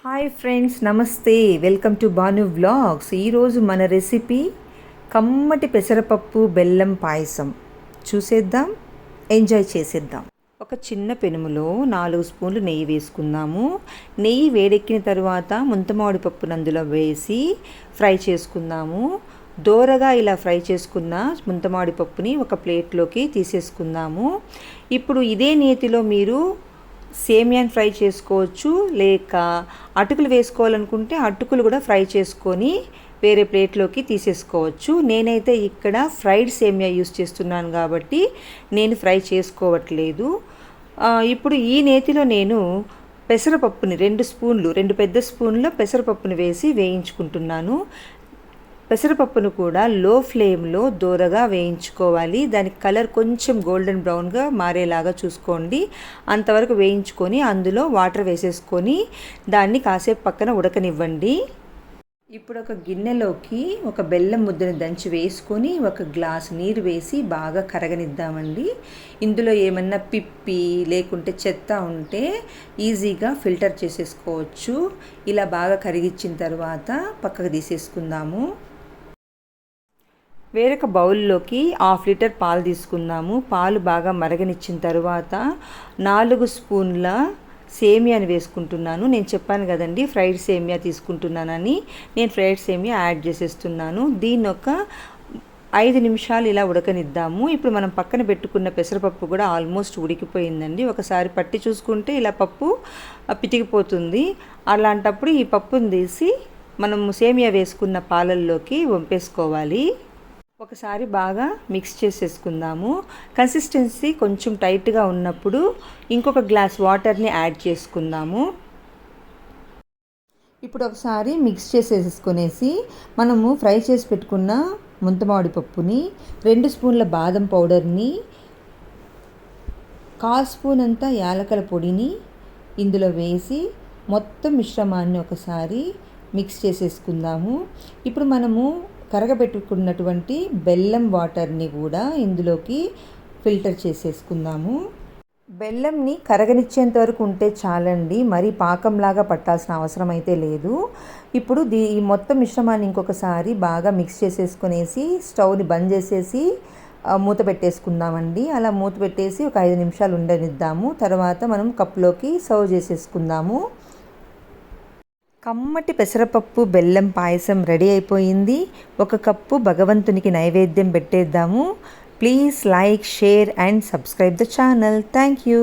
Hi friends, నమస్తే. Welcome to Banu vlogs. ఈరోజు మన రెసిపీ కమ్మటి పెసరపప్పు బెల్లం పాయసం. చూసేద్దాం, ఎంజాయ్ చేసేద్దాం. ఒక చిన్న పెనుములో 4 స్పూన్లు నెయ్యి వేసుకుందాము. నెయ్యి వేడెక్కిన తర్వాత ముంతమామిడి పప్పును అందులో వేసి ఫ్రై చేసుకుందాము. దోరగా ఇలా ఫ్రై చేసుకున్న ముంతమామిడి పప్పుని ఒక ప్లేట్లోకి తీసేసుకుందాము. ఇప్పుడు ఇదే నేతిలో మీరు సేమియాని ఫ్రై చేసుకోవచ్చు, లేక అటుకులు వేసుకోవాలనుకుంటే అటుకులు కూడా ఫ్రై చేసుకొని వేరే ప్లేట్లోకి తీసేసుకోవచ్చు. నేనైతే ఇక్కడ ఫ్రైడ్ సేమియా యూస్ చేస్తున్నాను కాబట్టి నేను ఫ్రై చేసుకోవట్లేదు. ఇప్పుడు ఈ నేతిలో నేను పెసరపప్పుని 2 పెద్ద స్పూన్ల పెసరపప్పుని వేసి వేయించుకుంటున్నాను. పెసరపప్పును కూడా లో ఫ్లేమ్లో దోరగా వేయించుకోవాలి. దానికి కలర్ కొంచెం గోల్డెన్ బ్రౌన్గా మారేలాగా చూసుకోండి. అంతవరకు వేయించుకొని అందులో వాటర్ వేసేసుకొని దాన్ని కాసేపు పక్కన ఉడకనివ్వండి. ఇప్పుడు ఒక గిన్నెలోకి ఒక బెల్లం ముద్దను దంచి వేసుకొని ఒక గ్లాసు నీరు వేసి బాగా కరగనిద్దామండి. ఇందులో ఏమన్నా పిప్పి లేకుంటే చెత్త ఉంటే ఈజీగా ఫిల్టర్ చేసేసుకోవచ్చు. ఇలా బాగా కరిగించిన తర్వాత పక్కకు తీసేసుకుందాము. వేరొక బౌల్లోకి 1/2 లీటర్ పాలు తీసుకుందాము. పాలు బాగా మరగనిచ్చిన తర్వాత 4 స్పూన్ల సేమియాని వేసుకుంటున్నాను. నేను చెప్పాను కదండి ఫ్రైడ్ సేమియా తీసుకుంటున్నానని. నేను ఫ్రైడ్ సేమియా యాడ్ చేసేస్తున్నాను. దీన్ని ఒక 5 నిమిషాలు ఇలా ఉడకనిద్దాము. ఇప్పుడు మనం పక్కన పెట్టుకున్న పెసరపప్పు కూడా ఆల్మోస్ట్ ఉడికిపోయిందండి. ఒకసారి పట్టి చూసుకుంటే ఇలా పప్పు పితికిపోతుంది. అలాంటప్పుడు ఈ పప్పుని తీసి మనం సేమియా వేసుకున్న పాలల్లోకి వంపేసుకోవాలి. ఒకసారి బాగా మిక్స్ చేసేసుకుందాము. కన్సిస్టెన్సీ కొంచెం టైట్గా ఉన్నప్పుడు ఇంకొక గ్లాస్ వాటర్ని యాడ్ చేసుకుందాము. ఇప్పుడు ఒకసారి మిక్స్ చేసేసుకునేసి మనము ఫ్రై చేసి పెట్టుకున్న ముంతమామిడి పప్పుని, 2 స్పూన్ల బాదం పౌడర్ని, 1/4 స్పూన్ అంత యాలకల పొడిని ఇందులో వేసి మొత్తం మిశ్రమాన్ని ఒకసారి మిక్స్ చేసేసుకుందాము. ఇప్పుడు మనము కరగబెట్టుకున్నటువంటి బెల్లం వాటర్ని కూడా ఇందులోకి ఫిల్టర్ చేసేసుకుందాము. బెల్లంని కరగనిచ్చేంత వరకు ఉంటే చాలండి, మరి పాకంలాగా పట్టాల్సిన అవసరం అయితే లేదు. ఇప్పుడు ఈ మొత్తం మిశ్రమాన్ని ఇంకొకసారి బాగా మిక్స్ చేసేసుకునేసి స్టవ్ని బంద్ చేసేసి మూత పెట్టేసుకుందామండి. అలా మూత పెట్టేసి ఒక 5 నిమిషాలు ఉండనిద్దాము. తర్వాత మనం కప్లోకి సర్వ్ చేసేసుకుందాము. కమ్మటి పెసరపప్పు బెల్లం పాయసం రెడీ అయిపోయింది. 1 కప్పు భగవంతునికి నైవేద్యం పెట్టేద్దాము. Please like, share and subscribe the channel. Thank you.